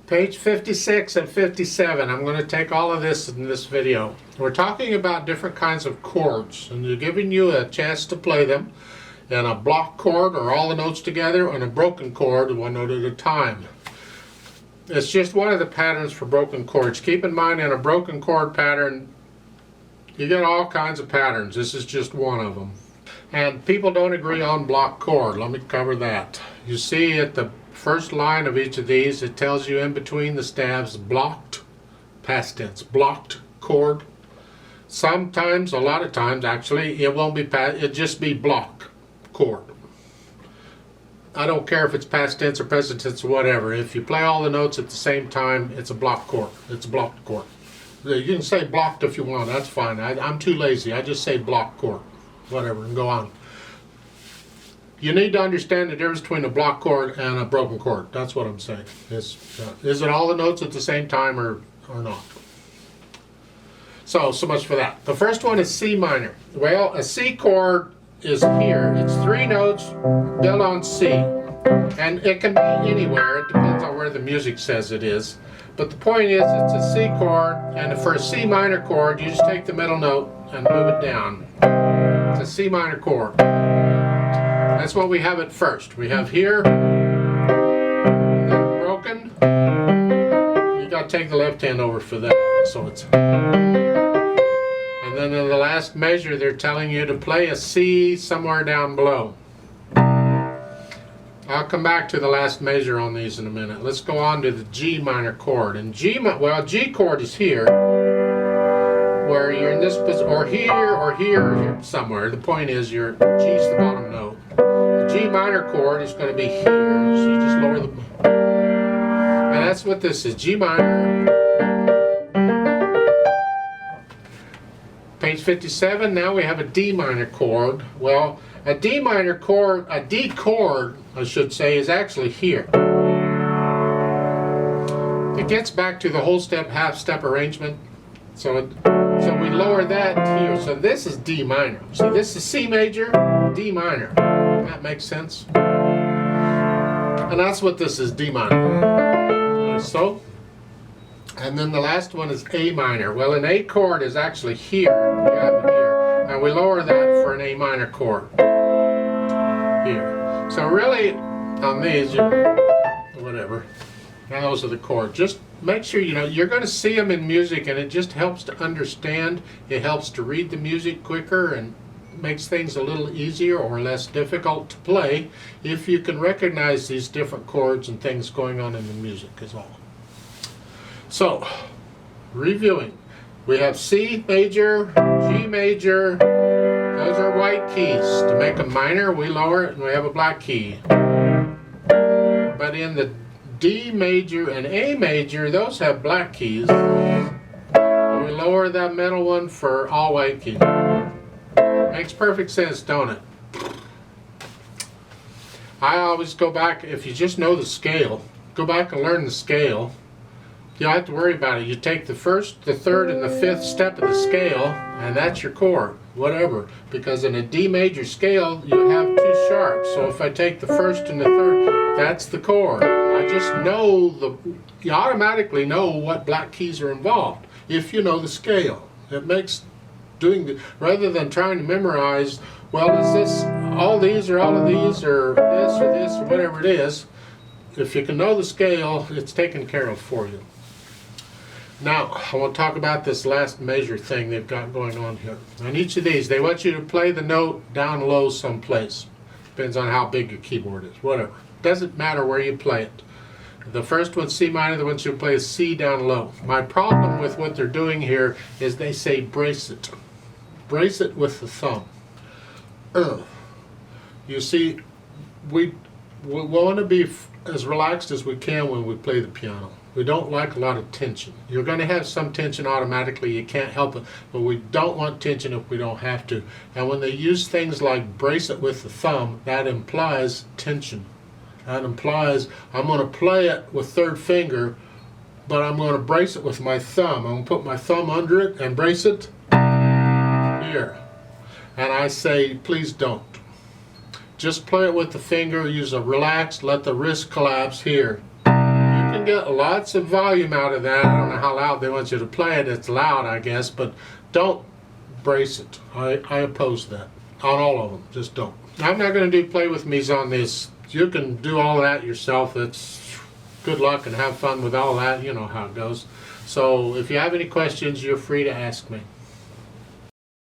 Page 56 and 57. I'm going to take all of this in this video. We're talking about different kinds of chords, and they're giving you a chance to play them in a block chord, or all the notes together, and a broken chord, one note at a time. It's just one of the patterns for broken chords. Keep in mind, in a broken chord pattern, you get all kinds of patterns. This is just one of them. And people don't agree on block chord. Let me cover that. You see at the first line of each of these, it tells you in between the stabs, blocked, past tense, blocked chord. Sometimes, a lot of times actually, it won't be it'll just be block chord. I don't care if it's past tense or present tense or whatever. If you play all the notes at the same time, it's a block chord. It's a blocked chord. You can say blocked if you want. That's fine. I'm too lazy. I just say block chord. Whatever, and go on. You need to understand the difference between a block chord and a broken chord. That's what I'm saying. Is it all the notes at the same time or not? So much for that. The first one is C minor. Well, a C chord is here. It's three notes built on C. And it can be anywhere. It depends on where the music says it is. But the point is, it's a C chord, and for a C minor chord, you just take the middle note and move it down. It's a C minor chord. That's what we have at first. We have here, and then broken. You got to take the left hand over for that. So it's, and then in the last measure, they're telling you to play a C somewhere down below. I'll come back to the last measure on these in a minute. Let's go on to the G minor chord. And G chord is here, where you're in this position, or here, or here somewhere. The point is, your G's the bottom note. The G minor chord is going to be here, so you just lower the, and that's what this is, G minor. Page 57, now we have a D minor chord. Well, a D minor chord, a D chord, I should say, is actually here. It gets back to the whole step, half step arrangement. So we lower that here. So this is D minor. See, this is C major, D minor. That makes sense. And that's what this is, D minor. So, and then the last one is A minor. Well, an A chord is actually here. You have it here. And we lower that for an A minor chord. Here. So really, on these, whatever. Now those are the chords. Just make sure you know you're going to see them in music, and it just helps to understand. It helps to read the music quicker and makes things a little easier or less difficult to play if you can recognize these different chords and things going on in the music is all. So, reviewing. We have C major, G major. Those are white keys. To make a minor, we lower it and we have a black key. But in the D major and A major, those have black keys. We lower that middle one for all white keys. Makes perfect sense, don't it? I always go back, if you just know the scale, go back and learn the scale. You don't have to worry about it. You take the first, the third, and the fifth step of the scale, and that's your chord, whatever. Because in a D major scale, you have two sharps. So if I take the first and the third, that's the chord. I just know you automatically know what black keys are involved if you know the scale. It makes doing the, rather than trying to memorize, well, is this all these or all of these or this or whatever it is. If you can know the scale, it's taken care of for you. Now, I want to talk about this last measure thing they've got going on here. On each of these, they want you to play the note down low someplace. Depends on how big your keyboard is, whatever. Doesn't matter where you play it. The first one's C minor, the one you play is C down low. My problem with what they're doing here is they say brace it. Brace it with the thumb. You see, we want to be as relaxed as we can when we play the piano. We don't like a lot of tension. You're going to have some tension automatically, you can't help it, but we don't want tension if we don't have to. And when they use things like brace it with the thumb, that implies tension. That implies I'm going to play it with third finger, but I'm going to brace it with my thumb. I'm going to put my thumb under it and brace it here. And I say, please don't. Just play it with the finger, use a relaxed, let the wrist collapse here. You can can get lots of volume out of that. I don't know how loud they want you to play it. It's loud, I guess, but don't brace it. I oppose that on all of them. Just don't. I'm not going to do play with me's on this. You can do all that yourself. That's good luck and have fun with all that. You know how it goes. So if you have any questions, you're free to ask me.